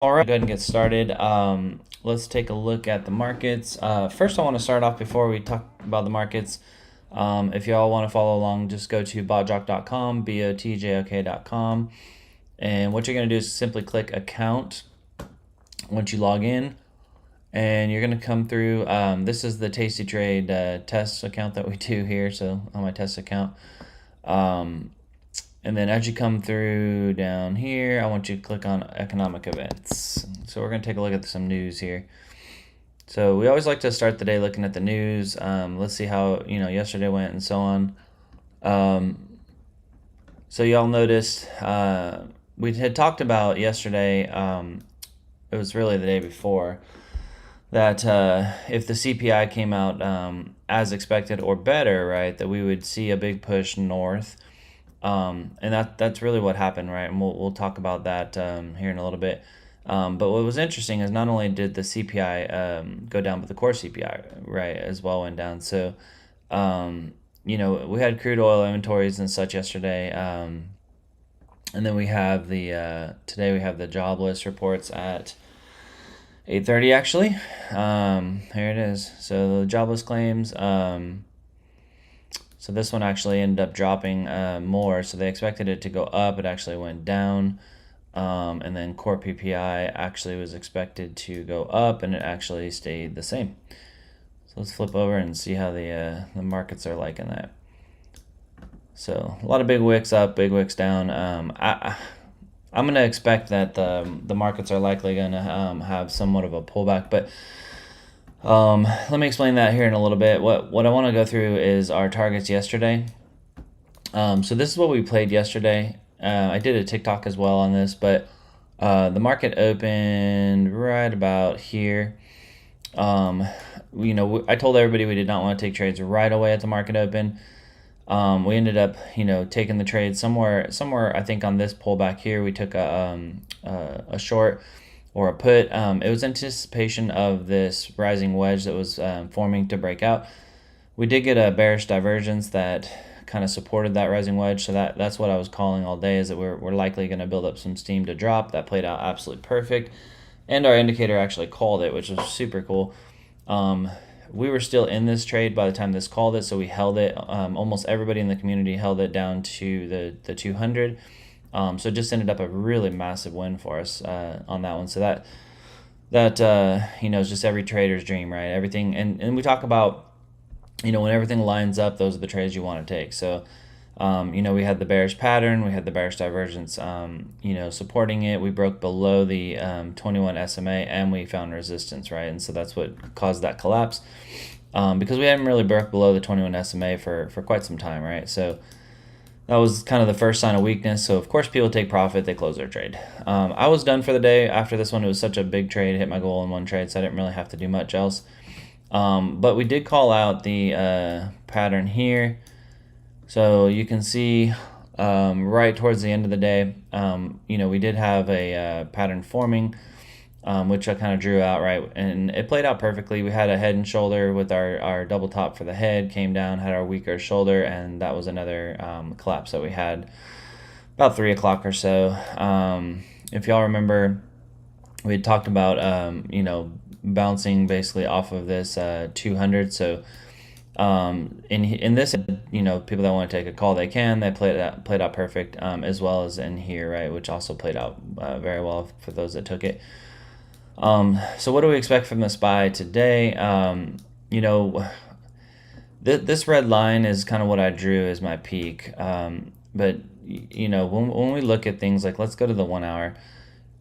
All right, go ahead and get started. Let's take a look at the markets. First, I want to start off before we talk about the markets. If you all want to follow along, just go to botjok.com, botjok.com. And what you're going to do is simply click account once you log in. And you're going to come through. This is the Tasty Trade test account that we do here. So on my test account. And then as you come through down here, I want you to click on economic events. So we're going to take a look at some news here. So we always like to start the day looking at the news. Let's see how yesterday went and so on. So y'all noticed we had talked about yesterday. It was really the day before that if the CPI came out as expected or better, right, that we would see a big push north. And that's really what happened, right? And we'll talk about that here in a little bit. But what was interesting is not only did the CPI go down, but the core CPI, right, as well went down. So, we had crude oil inventories and such yesterday. And then we have today we have the jobless reports at 8:30 actually. Here it is. So the jobless claims. So this one actually ended up dropping more. So they expected it to go up. It actually went down. And then core PPI actually was expected to go up, and it actually stayed the same. So let's flip over and see how the markets are liking that. So a lot of big wicks up, big wicks down. I'm going to expect that the markets are likely going to have somewhat of a pullback, but let me explain that here in a little bit. What I want to go through is our targets yesterday. So this is what we played yesterday. I did a TikTok as well on this, but the market opened right about here. I told everybody we did not want to take trades right away at the market open. We ended up, taking the trade somewhere. I think on this pullback here, we took a short or a put. It was anticipation of this rising wedge that was forming to break out. We did get a bearish divergence that kind of supported that rising wedge. So that's what I was calling all day, is that we're likely going to build up some steam to drop. That played out absolutely perfect. And our indicator actually called it, which was super cool. We were still in this trade by the time this called it, so we held it. Almost everybody in the community held it down to the 200. So it just ended up a really massive win for us on that one. So that is just every trader's dream, right? Everything, and we talk about, when everything lines up, those are the trades you want to take. So, we had the bearish pattern, we had the bearish divergence, supporting it. We broke below the 21 SMA, and we found resistance, right? And so that's what caused that collapse, because we hadn't really broke below the 21 SMA for quite some time, right? So that was kind of the first sign of weakness. So of course people take profit, they close their trade. I was done for the day after this one. It was such a big trade, hit my goal in one trade, so I didn't really have to do much else. But we did call out the pattern here. So you can see right towards the end of the day, we did have a pattern forming, which I kind of drew out, right? And it played out perfectly. We had a head and shoulder with our double top for the head, came down, had our weaker shoulder, and that was another collapse that we had about 3 o'clock or so. If y'all remember, we had talked about, bouncing basically off of this 200. So in this, people that want to take a call, they can. They played out perfect, as well as in here, right, which also played out very well for those that took it. So what do we expect from the SPY today? This red line is kind of what I drew as my peak. But when we look at things like, let's go to the 1 hour.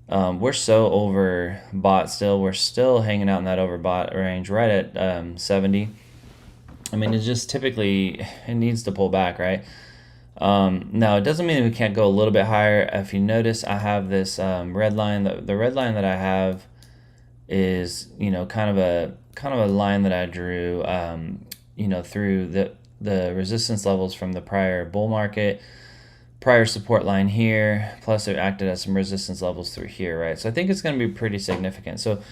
We're so overbought still. We're still hanging out in that overbought range right at 70. I mean, it's just typically, it needs to pull back, right? Now, it doesn't mean we can't go a little bit higher. If you notice, I have this red line. The red line that I have is, kind of a line that I drew, through the resistance levels from the prior bull market, prior support line here, plus it acted as some resistance levels through here, right? So I think it's going to be pretty significant. So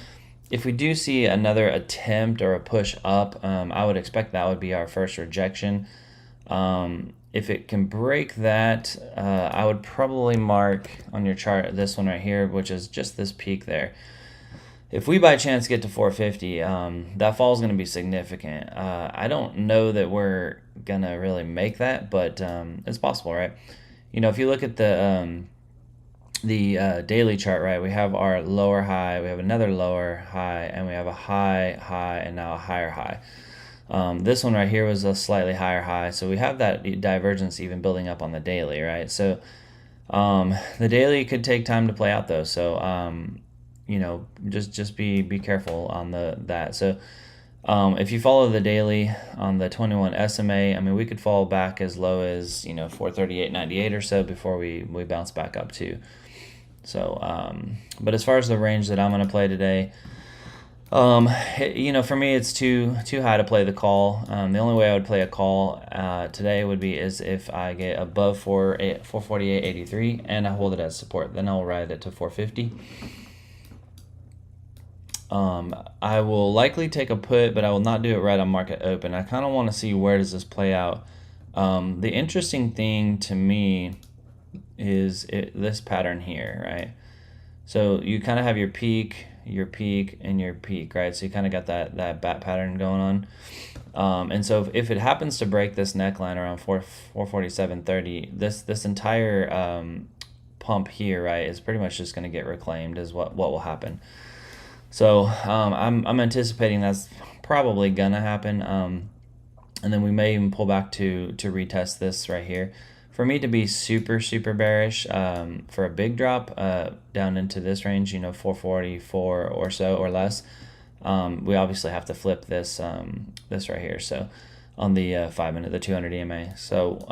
if we do see another attempt or a push up, I would expect that would be our first rejection. if it can break that, I would probably mark on your chart this one right here, which is just this peak there. If we by chance get to 450, that fall is going to be significant. I don't know that we're going to really make that, but it's possible, right? You know, if you look at the daily chart, right, we have our lower high, we have another lower high, and we have a high, and now a higher high. This one right here was a slightly higher high, so we have that divergence even building up on the daily, right? So the daily could take time to play out though, so you know, just be careful on that. So if you follow the daily on the 21 SMA, I mean, we could fall back as low as, you know, 438.98 or so before we bounce back up too. So but as far as the range that I'm going to play today, you know, for me it's too high to play the call. The only way I would play a call today would be is if I get above 448.83 and I hold it as support, then I'll ride it to 450. I will likely take a put, but I will not do it right on market open. I kind of want to see where does this play out. The interesting thing to me is this pattern here, right? So you kind of have your peak, and your peak, right? So you kind of got that bat pattern going on. And so if it happens to break this neckline around 447.30, this entire pump here, right, is pretty much just going to get reclaimed is what will happen. So I'm anticipating that's probably gonna happen, and then we may even pull back to retest this right here. For me to be super bearish for a big drop down into this range, you know, 444 or so or less, we obviously have to flip this this right here. So on the 5 minute, the 200 EMA. So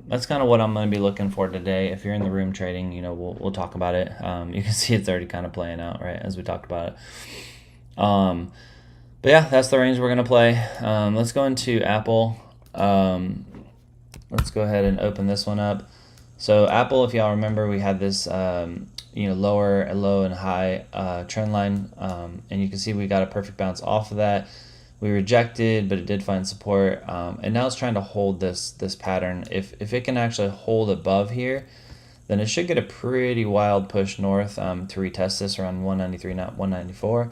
that's kind of what I'm going to be looking for today. If you're in the room trading, you know, we'll talk about it. You can see it's already kind of playing out, right, as we talked about it. But yeah, that's the range we're going to play. Let's go into Apple. Let's go ahead and open this one up. So Apple, if y'all remember, we had this you know, low and high trend line, and you can see we got a perfect bounce off of that. We rejected, but it did find support, and now it's trying to hold this pattern. If it can actually hold above here, then it should get a pretty wild push north to retest this around 193, not 194.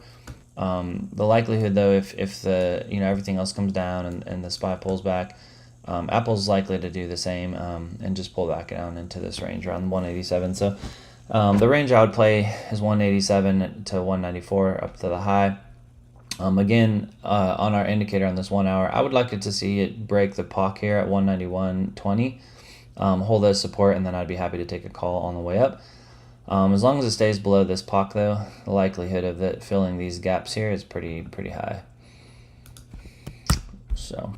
The likelihood, though, if the, you know, everything else comes down and the SPY pulls back, Apple's likely to do the same and just pull back down into this range around 187. So the range I would play is 187 to 194 up to the high. Again, on our indicator on this 1 hour, I would like it to see it break the POC here at 191.20, hold as support, and then I'd be happy to take a call on the way up. As long as it stays below this POC, though, the likelihood of it filling these gaps here is pretty high. So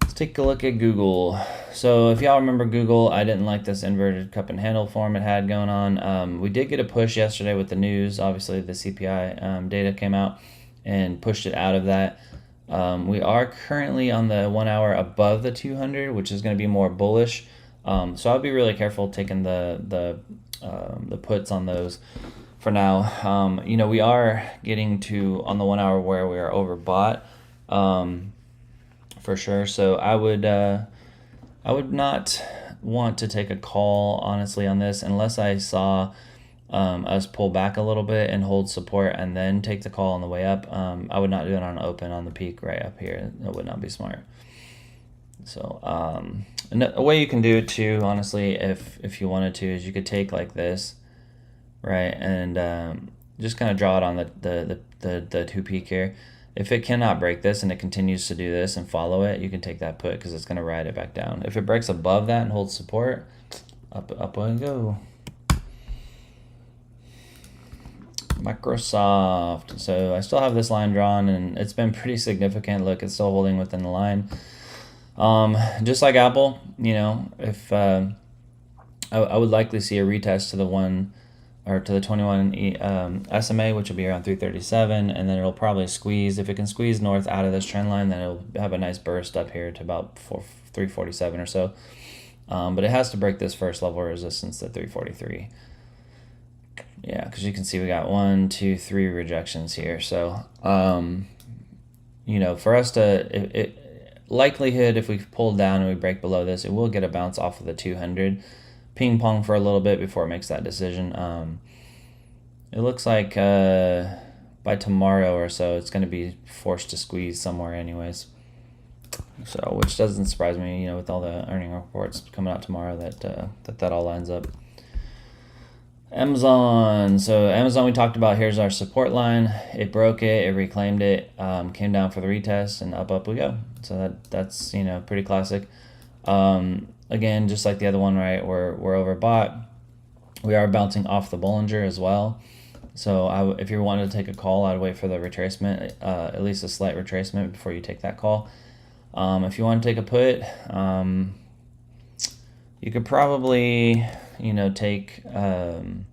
let's take a look at Google. So if y'all remember Google, I didn't like this inverted cup and handle form it had going on. We did get a push yesterday with the news. Obviously, the CPI data came out and pushed it out of that. We are currently on the 1 hour above the 200, which is going to be more bullish. So I'll be really careful taking the puts on those for now. You know, we are getting to on the 1 hour where we are overbought, for sure. So I would not want to take a call, honestly, on this unless I saw us pull back a little bit and hold support and then take the call on the way up. I would not do it on open on the peak right up here. That would not be smart. So a way you can do it too, honestly, if you wanted to, is you could take like this, right, and just kind of draw it on the two peak here. If it cannot break this and it continues to do this and follow it, you can take that put because it's going to ride it back down. If it breaks above that and holds support, up we go. Microsoft. So I still have this line drawn and it's been pretty significant. Look, it's still holding within the line. Just like Apple, you know, if I would likely see a retest to the 21 SMA, which will be around 337, and then it'll probably squeeze. If it can squeeze north out of this trend line, then it'll have a nice burst up here to about 347 or so. But it has to break this first level of resistance at 343. Yeah, because you can see we got 1, 2, 3 rejections here. So, you know, for us to, likelihood, if we pull down and we break below this, it will get a bounce off of the 200, ping pong for a little bit before it makes that decision. It looks like by tomorrow or so, it's going to be forced to squeeze somewhere anyways. So, which doesn't surprise me, you know, with all the earning reports coming out tomorrow, that all lines up. Amazon. So Amazon, we talked about. Here's our support line. It broke it. It reclaimed it. Came down for the retest, and up we go. So that's you know, pretty classic. Again, just like the other one, right? We're overbought. We are bouncing off the Bollinger as well. So if you wanted to take a call, I'd wait for the retracement, at least a slight retracement before you take that call. If you want to take a put, you could probably, you know, take, I'm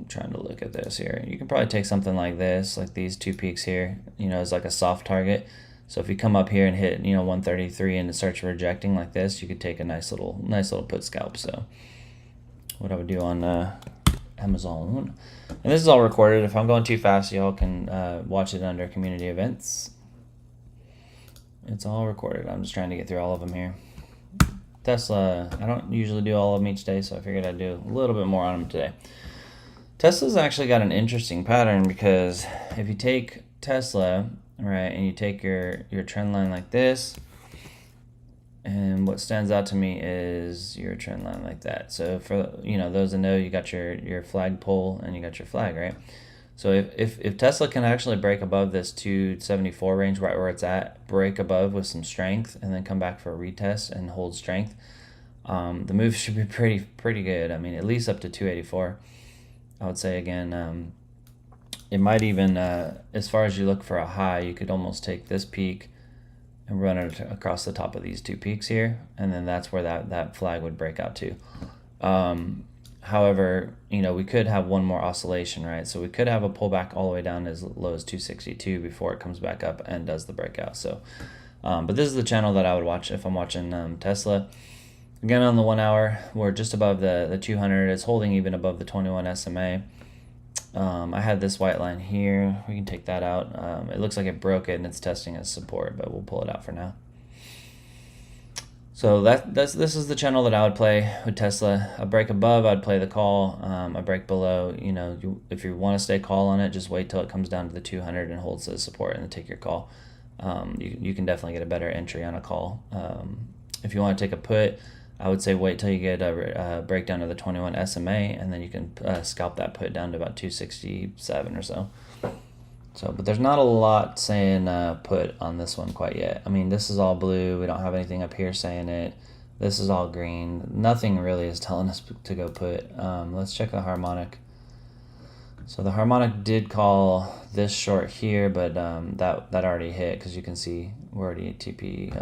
trying to look at this here. You can probably take something like this, like these two peaks here, you know, as like a soft target. So if you come up here and hit, you know, 133 and it starts rejecting like this, you could take a nice little put scalp. So what I would do on Amazon. And this is all recorded. If I'm going too fast, y'all can watch it under community events. It's all recorded. I'm just trying to get through all of them here. Tesla, I don't usually do all of them each day, so I figured I'd do a little bit more on them today. Tesla's actually got an interesting pattern, because if you take Tesla, right, and you take your trend line like this, and what stands out to me is your trend line like that. So for, you know, those that know, you got your flag pole and you got your flag, right? So if Tesla can actually break above this 274 range, right where it's at, break above with some strength, and then come back for a retest and hold strength, the move should be pretty good. I mean, at least up to 284. I would say, again, it might even, as far as you look for a high, you could almost take this peak and run it across the top of these two peaks here, and then that's where that flag would break out to. However, you know, we could have one more oscillation, right? So we could have a pullback all the way down as low as 262 before it comes back up and does the breakout. So, but this is the channel that I would watch if I'm watching Tesla. Again, on the 1 hour, we're just above the 200. It's holding even above the 21 SMA. I had this white line here. We can take that out. It looks like it broke it and it's testing as support, but we'll pull it out for now. So this is the channel that I would play with Tesla. A break above, I'd play the call. A break below, you know, if you want to stay call on it, just wait till it comes down to the 200 and holds the support, and then take your call. You can definitely get a better entry on a call. If you want to take a put, I would say wait till you get a breakdown of the 21 SMA, and then you can scalp that put down to about 267 or so. So, but there's not a lot saying put on this one quite yet. I mean, this is all blue. We don't have anything up here saying it. This is all green. Nothing really is telling us to go put. Let's check the harmonic. So the harmonic did call this short here, but that already hit, because you can see we're already at TP.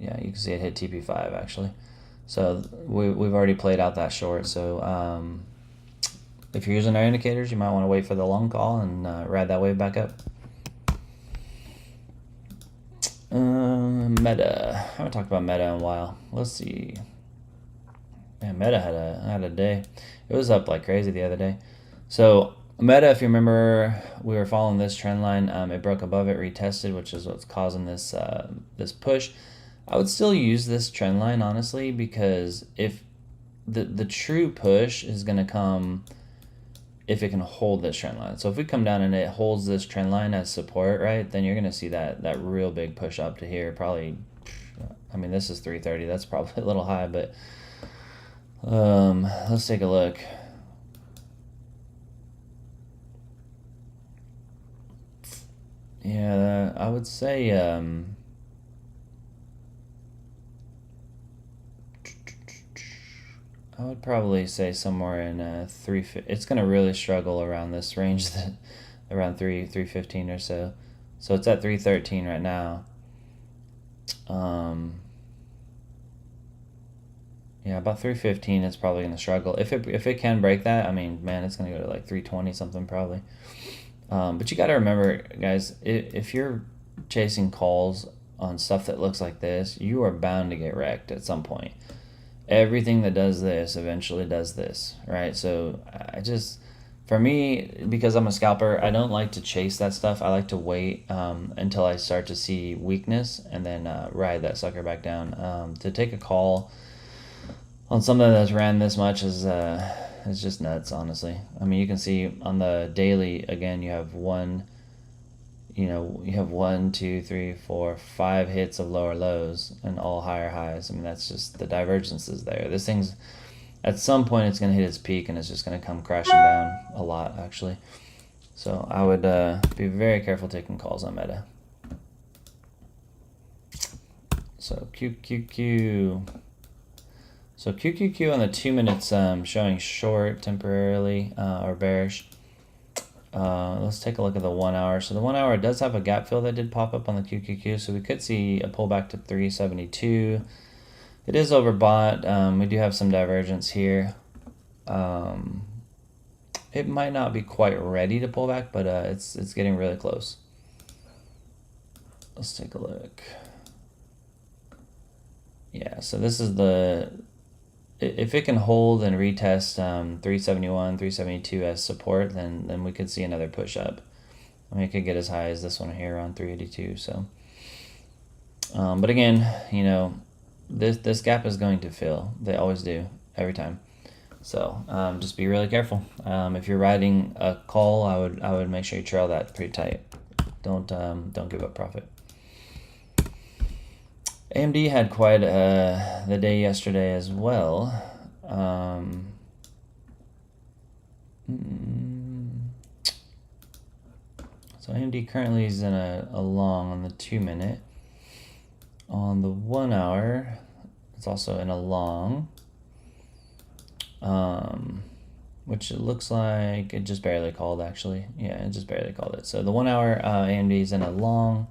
Yeah, you can see it hit TP5 actually. So we've already played out that short. So if you're using our indicators, you might want to wait for the long call and ride that wave back up. Meta. I haven't talked about Meta in a while. Let's see. Yeah, Meta had a day. It was up like crazy the other day. So Meta, if you remember, we were following this trend line. It broke above it, retested, which is what's causing this this push. I would still use this trend line, honestly, because if the true push is going to come if it can hold this trend line. So if we come down and it holds this trend line as support, right, then you're going to see that real big push up to here. Probably, I mean, this is 330. That's probably a little high, but let's take a look. Yeah, I would say I would probably say somewhere in 3. It's gonna really struggle around this range, that around 315 or so. So it's at 313 right now. Yeah, about 315. It's probably gonna struggle. If it can break that, I mean, man, it's gonna go to like 320 something probably. But you got to remember, guys, if you're chasing calls on stuff that looks like this, you are bound to get wrecked at some point. Everything that does this eventually does this, right? So I just, For me, because I'm a scalper, I don't like to chase that stuff. I like to wait until I start to see weakness and then ride that sucker back down. To take a call on something that's ran this much is just nuts, honestly. I mean, you can see on the daily again, you have one, two, three, four, 5 hits of lower lows and all higher highs. I mean, that's just the divergence is there. This thing's at some point it's going to hit its peak and it's just going to come crashing down a lot, actually. So I would be very careful taking calls on Meta. So QQQ. So QQQ on the 2 minutes showing short temporarily or bearish. Let's take a look at the 1 hour. So the 1 hour does have a gap fill that did pop up on the QQQ. So we could see a pullback to 372. It is overbought. We do have some divergence here. It might not be quite ready to pull back, but it's getting really close. Let's take a look. Yeah, so this is if it can hold and retest 371, 372 as support, then we could see another push up. I mean, it could get as high as this one here on 382. So, but again, this gap is going to fill. They always do, every time. So just be really careful. If you're riding a call, I would make sure you trail that pretty tight. Don't give up profit. AMD had quite the day yesterday as well. So AMD currently is in a long on the 2 minute. On the 1 hour, it's also in a long, which it looks like it just barely called, actually. Yeah, it just barely called it. So the 1 hour AMD is in a long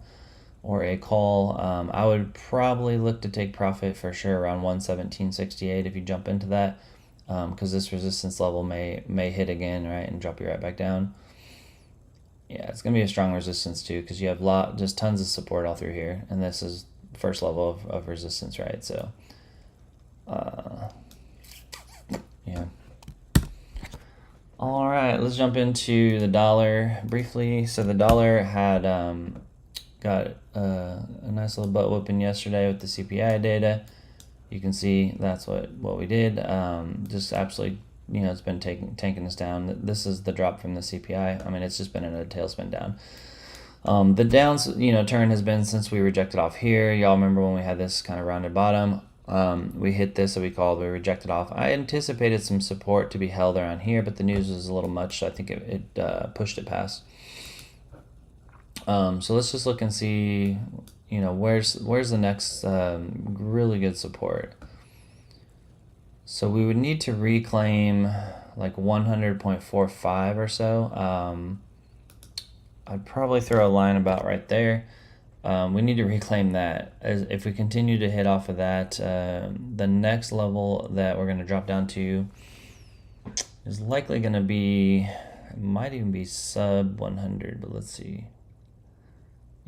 or a call. I would probably look to take profit for sure around 117.68 if you jump into that, because this resistance level may hit again, right, and drop you right back down. Yeah, it's gonna be a strong resistance too, because you have just tons of support all through here, and this is first level of resistance, right? So yeah. All right, let's jump into the dollar briefly. So the dollar had got a nice little butt whooping yesterday with the CPI data. You can see that's what we did. Just absolutely, it's been tanking us down. This is the drop from the CPI. I mean, it's just been in a tailspin down. The downs, turn has been since we rejected off here. Y'all remember when we had this kind of rounded bottom? We hit this, so we rejected off. I anticipated some support to be held around here, but the news was a little much, so I think it pushed it past. So let's just look and see, where's the next really good support. So we would need to reclaim like 100.45 or so. I'd probably throw a line about right there. We need to reclaim that. If we continue to hit off of that, the next level that we're going to drop down to is likely going to be, it might even be sub 100, but let's see.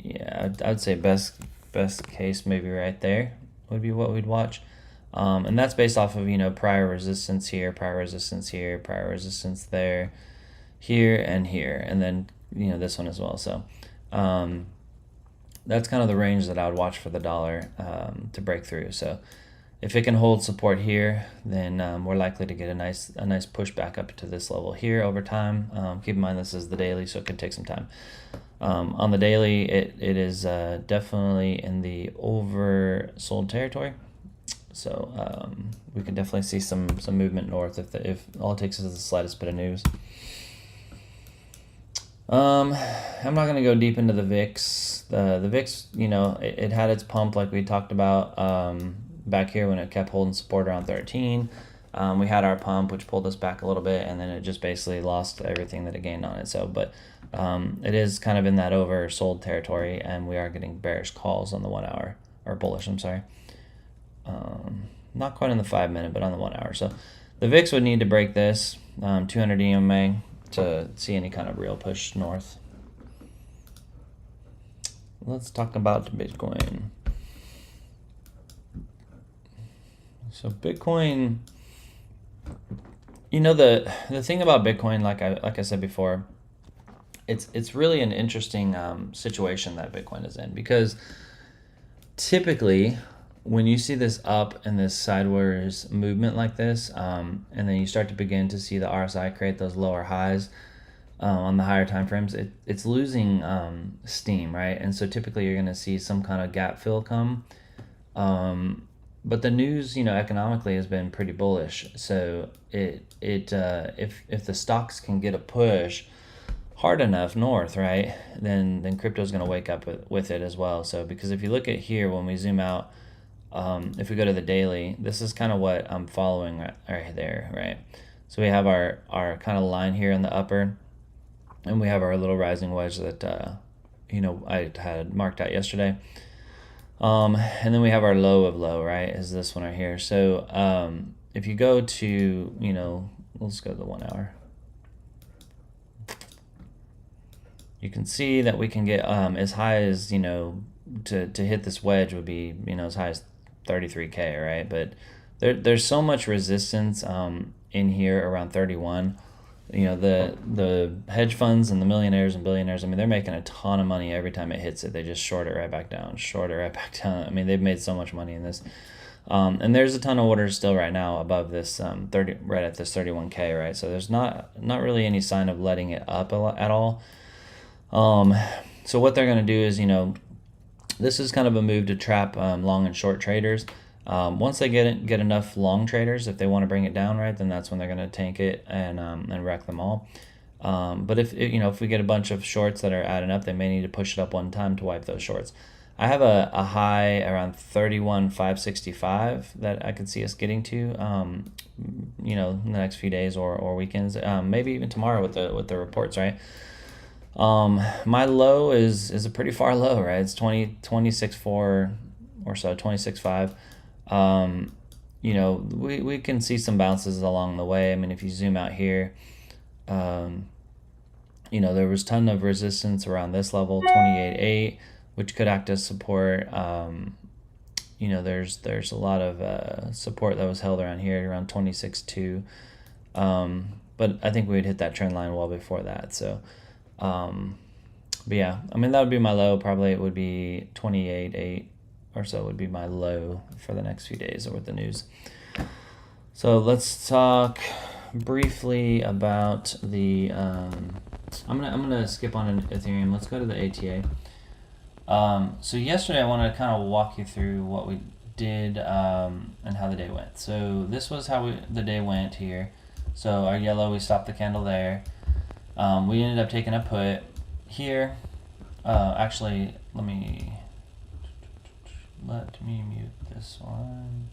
Yeah, I'd say best case maybe right there would be what we'd watch. And that's based off of, prior resistance here, prior resistance here, prior resistance there, here and here, and then, this one as well. So that's kind of the range that I would watch for the dollar to break through. So if it can hold support here, then we're likely to get a nice push back up to this level here over time. Keep in mind this is the daily, so it could take some time. On the daily, it is definitely in the oversold territory. So we could definitely see some movement north if all it takes is the slightest bit of news. I'm not going to go deep into the VIX. The VIX, it had its pump like we talked about back here when it kept holding support around 13. We had our pump, which pulled us back a little bit, and then it just basically lost everything that it gained on it. So, but it is kind of in that oversold territory, and we are getting bearish calls on the 1 hour, or bullish, I'm sorry. Not quite on the 5 minute, but on the 1 hour. So the VIX would need to break this 200 EMA to see any kind of real push north. Let's talk about Bitcoin. So Bitcoin You know, the thing about Bitcoin, like I said before, it's really an interesting situation that Bitcoin is in, because typically when you see this up and this sideways movement like this, and then you start to begin to see the RSI create those lower highs on the higher time frames, it's losing steam, right? And so typically you're going to see some kind of gap fill come. But the news, economically has been pretty bullish. So if the stocks can get a push hard enough north, right, then crypto's going to wake up with it as well. So because if you look at here, when we zoom out, if we go to the daily, this is kind of what I'm following right there, right? So we have our kind of line here in the upper, and we have our little rising wedge that I had marked out yesterday. And then we have our low of low, right, is this one right here. So if you go to, let's go to the 1 hour. You can see that we can get as high as, to hit this wedge would be, as high as 33K, right? But there's so much resistance in here around 31. The hedge funds and the millionaires and billionaires, I mean, they're making a ton of money every time it hits it. They just short it right back down, short it right back down. I mean, they've made so much money in this. And there's a ton of orders still right now above this 30, right at this 31K, right? So there's not really any sign of letting it up at all. So what they're going to do is, this is kind of a move to trap long and short traders. Once they get enough long traders, if they want to bring it down, right, then that's when they're going to tank it and wreck them all. But if we get a bunch of shorts that are adding up, they may need to push it up one time to wipe those shorts. I have a high around 31,565 that I could see us getting to, in the next few days or weekends, maybe even tomorrow with the reports, right? My low is a pretty far low, right? It's 26.4 or so, 26.5. We can see some bounces along the way. I mean, if you zoom out here, there was a ton of resistance around this level, 28.8, which could act as support. There's a lot of support that was held around here, around 26.2. But I think we would hit that trend line well before that. So, but yeah, I mean, that would be my low. Probably it would be 28.8 or so would be my low for the next few days with the news. So let's talk briefly about the I'm gonna skip on an Ethereum. Let's go to the ATA. So yesterday I wanted to kind of walk you through what we did and how the day went. So this was how the day went here. So our yellow, we stopped the candle there. We ended up taking a put here. Actually, let me mute this one.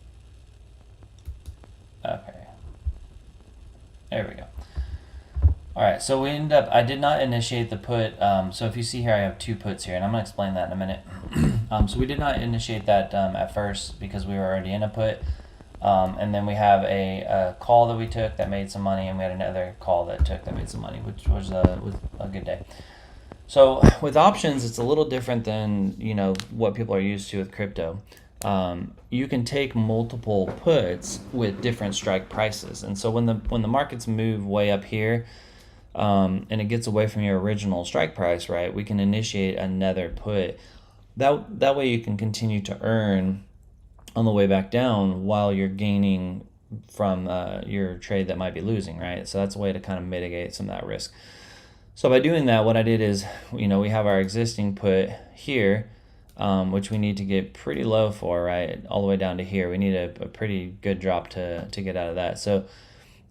Okay. There we go. All right, so we ended up, I did not initiate the put. So if you see here, I have two puts here, and I'm going to explain that in a minute. So we did not initiate that at first because we were already in a put. And then we have a call that we took that made some money, and we had another call that made some money, which was a good day. So with options, it's a little different than what people are used to with crypto. You can take multiple puts with different strike prices, and so when the markets move way up here, and it gets away from your original strike price, right, we can initiate another put. That way you can continue to earn on the way back down while you're gaining from your trade that might be losing, right? So that's a way to kind of mitigate some of that risk. So by doing that, what I did is, we have our existing put here, which we need to get pretty low for, right? All the way down to here. We need a pretty good drop to get out of that. So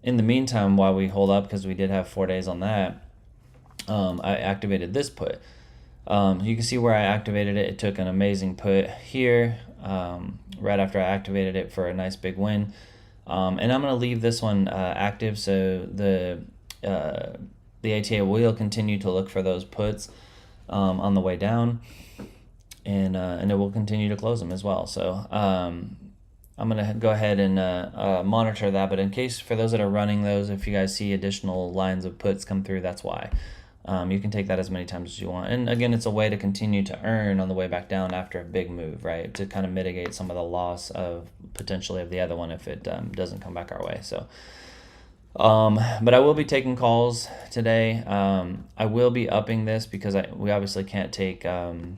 in the meantime, while we hold up, because we did have 4 days on that, I activated this put. You can see where I activated it. It took an amazing put here right after I activated it for a nice big win. And I'm going to leave this one active, so the ATA will continue to look for those puts on the way down, and it will continue to close them as well. So I'm going to go ahead and monitor that. But in case, for those that are running those, if you guys see additional lines of puts come through, that's why. You can take that as many times as you want. And again, it's a way to continue to earn on the way back down after a big move, right? To kind of mitigate some of the loss of potentially of the other one if it doesn't come back our way. So But I will be taking calls today. I will be upping this because we obviously can't take the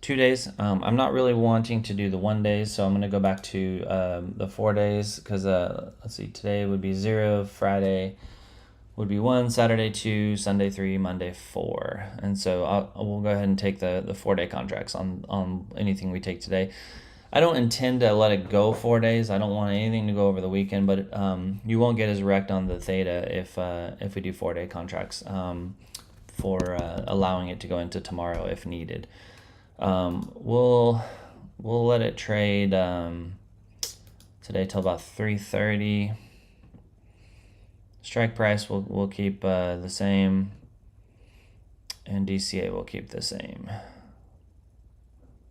2 days. I'm not really wanting to do the 1 days, so I'm going to go back to the 4 days because let's see, today would be 0, Friday would be 1, Saturday 2, Sunday 3, Monday 4, and so we'll go ahead and take the 4-day contracts on anything we take today. I don't intend to let it go 4 days. I don't want anything to go over the weekend, but you won't get as wrecked on the theta if we do 4-day contracts for allowing it to go into tomorrow if needed. We'll let it trade today till about 3:30. Strike price we'll keep the same, and DCA will keep the same.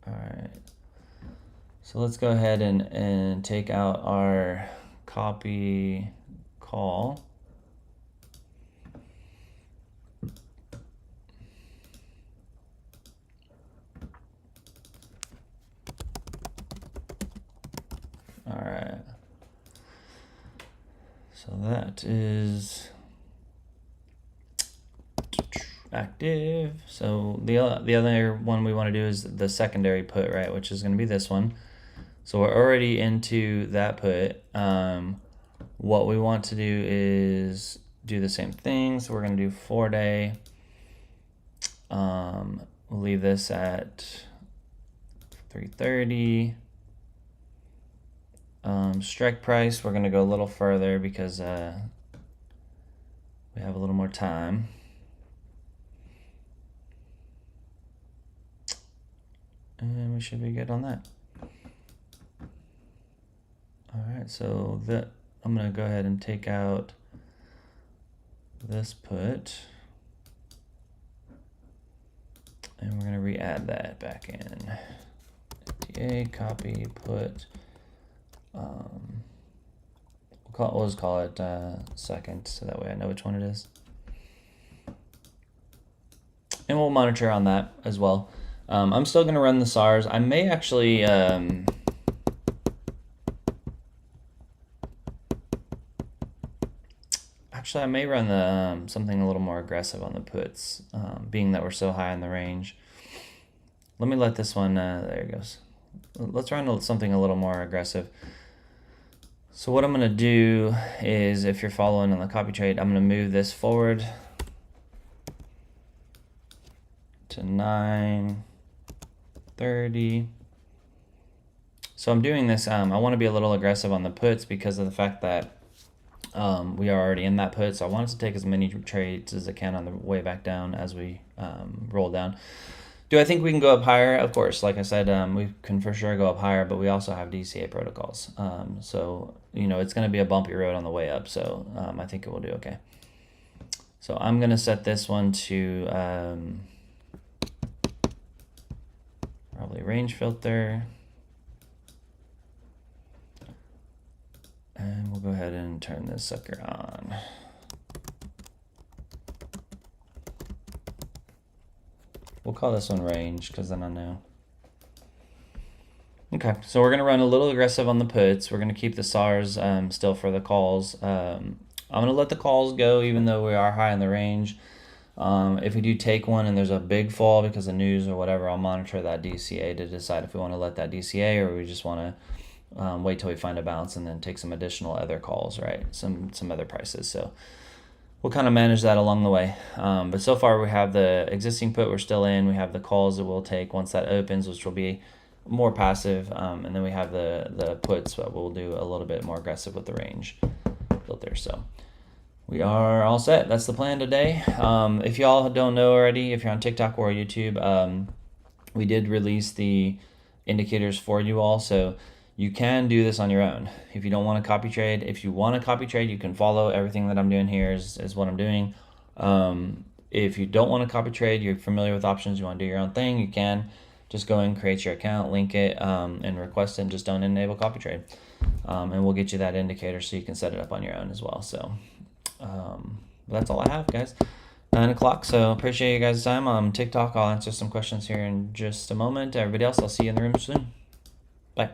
All right. So let's go ahead and take out our copy call. All right. So that is active. So the other one we want to do is the secondary put, right, which is going to be this one. So we're already into that put. What we want to do is do the same thing. So we're going to do 4-day. We'll leave this at 3:30. Strike price, we're going to go a little further because we have a little more time. And we should be good on that. All right, so I'm going to go ahead and take out this put. And we're going to re-add that back in. FTA, copy, put. We'll just call it second, so that way I know which one it is. And we'll monitor on that as well. I'm still going to run the SARS. I may actually... Actually, I may run the something a little more aggressive on the puts, being that we're so high in the range. Let me let this one, there it goes. Let's run something a little more aggressive. So what I'm going to do is, if you're following on the copy trade, I'm going to move this forward to 9:30. So I'm doing this, I want to be a little aggressive on the puts because of the fact that we are already in that put, so I wanted to take as many trades as I can on the way back down as we roll down. Do I think we can go up higher? Of course, like I said, we can for sure go up higher, but we also have DCA protocols. So, it's going to be a bumpy road on the way up, so I think it will do okay. So I'm going to set this one to probably range filter. And we'll go ahead and turn this sucker on. We'll call this one range because then I know. Okay, so we're going to run a little aggressive on the puts. We're going to keep the SARS still for the calls. I'm going to let the calls go even though we are high in the range. If we do take one and there's a big fall because of news or whatever, I'll monitor that DCA to decide if we want to let that DCA or we just want to wait till we find a bounce and then take some additional other calls, right? Some other prices. So we'll kind of manage that along the way. But so far we have the existing put we're still in. We have the calls that we'll take once that opens, which will be more passive. And then we have the puts that we'll do a little bit more aggressive with the range filter. So we are all set. That's the plan today. If y'all don't know already, if you're on TikTok or YouTube, we did release the indicators for you all. So you can do this on your own. If you don't want to copy trade, if you want to copy trade, you can follow everything that I'm doing here is what I'm doing. If you don't want to copy trade, you're familiar with options, you want to do your own thing, you can just go and create your account, link it, and request it, and just don't enable copy trade. And we'll get you that indicator so you can set it up on your own as well. So that's all I have, guys. 9 o'clock, so appreciate you guys' time on TikTok. I'll answer some questions here in just a moment. Everybody else, I'll see you in the room soon. Bye.